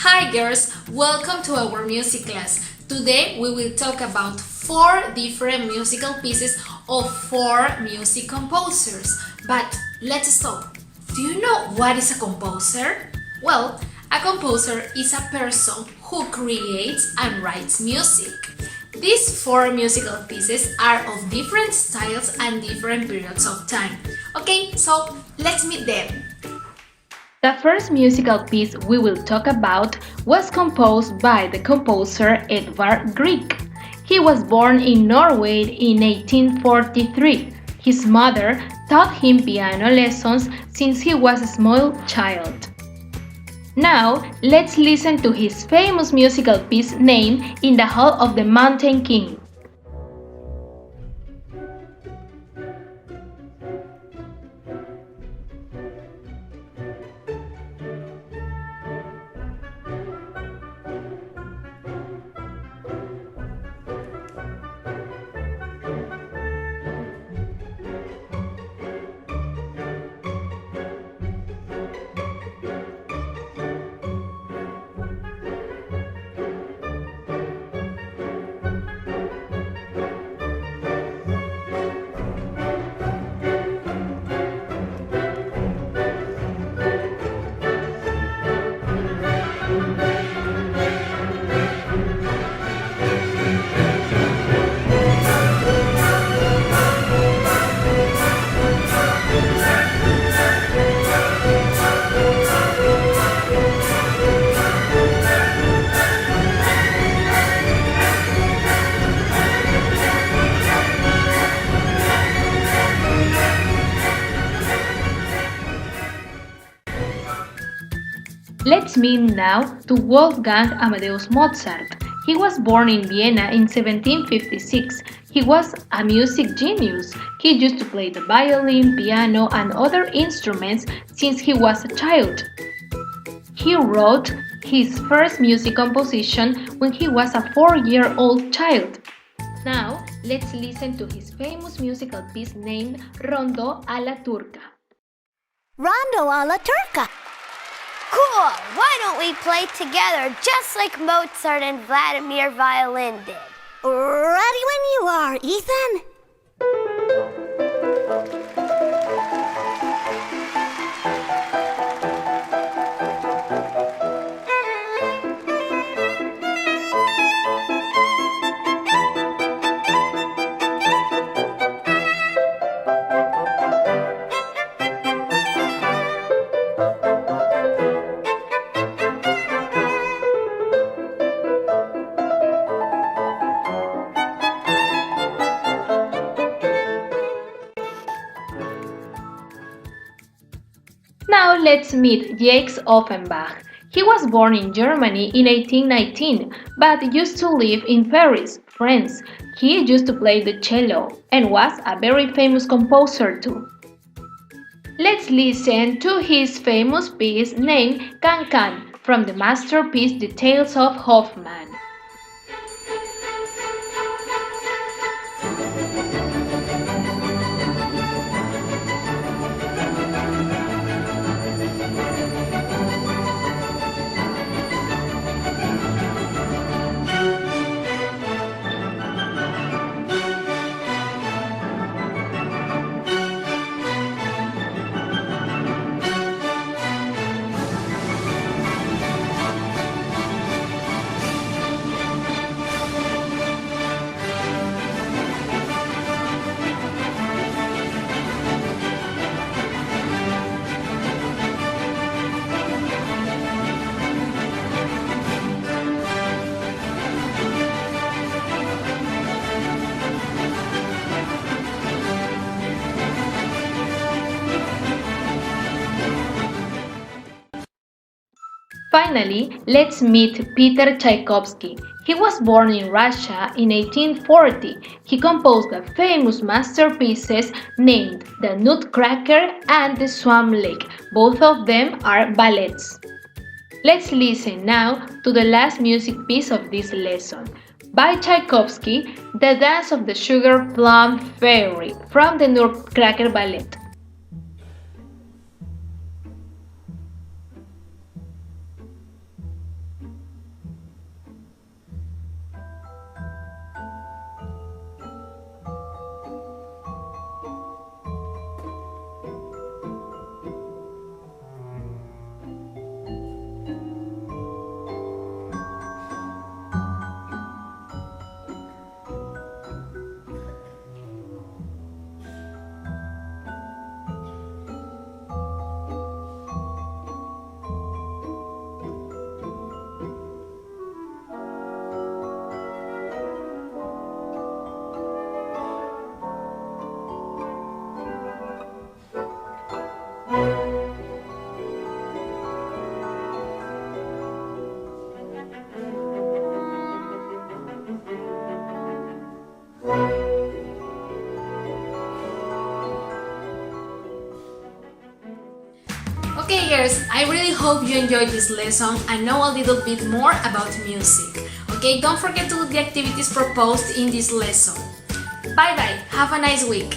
Hi girls, welcome to our music class. Today we will talk about 4 different musical pieces of 4 music composers. But let's stop. Do you know what is a composer? Well, a composer is a person who creates and writes music. These 4 musical pieces are of different styles and different periods of time. Okay, so let's meet them. The first musical piece we will talk about was composed by the composer Edvard Grieg. He was born in Norway in 1843. His mother taught him piano lessons since he was a small child. Now, let's listen to his famous musical piece named In the Hall of the Mountain King. Let's meet now to Wolfgang Amadeus Mozart. He was born in Vienna in 1756. He was a music genius. He used to play the violin, piano, and other instruments since he was a child. He wrote his first music composition when he was a 4-year-old child. Now, let's listen to his famous musical piece named Rondo alla Turca. Rondo alla Turca. Cool! Why don't we play together just like Mozart and Vladimir Violin did? Ready when you are, Ethan. Now let's meet Jacques Offenbach. He was born in Germany in 1819, but used to live in Paris, France. He used to play the cello and was a very famous composer too. Let's listen to his famous piece named Can-Can from the masterpiece The Tales of Hoffmann. Finally, let's meet Peter Tchaikovsky. He was born in Russia in 1840. He composed the famous masterpieces named The Nutcracker and The Swan Lake. Both of them are ballets. Let's listen now to the last music piece of this lesson. By Tchaikovsky, The Dance of the Sugar Plum Fairy from the Nutcracker Ballet. Okay girls, I really hope you enjoyed this lesson and know a little bit more about music. Okay, don't forget to do the activities proposed in this lesson. Bye bye, have a nice week.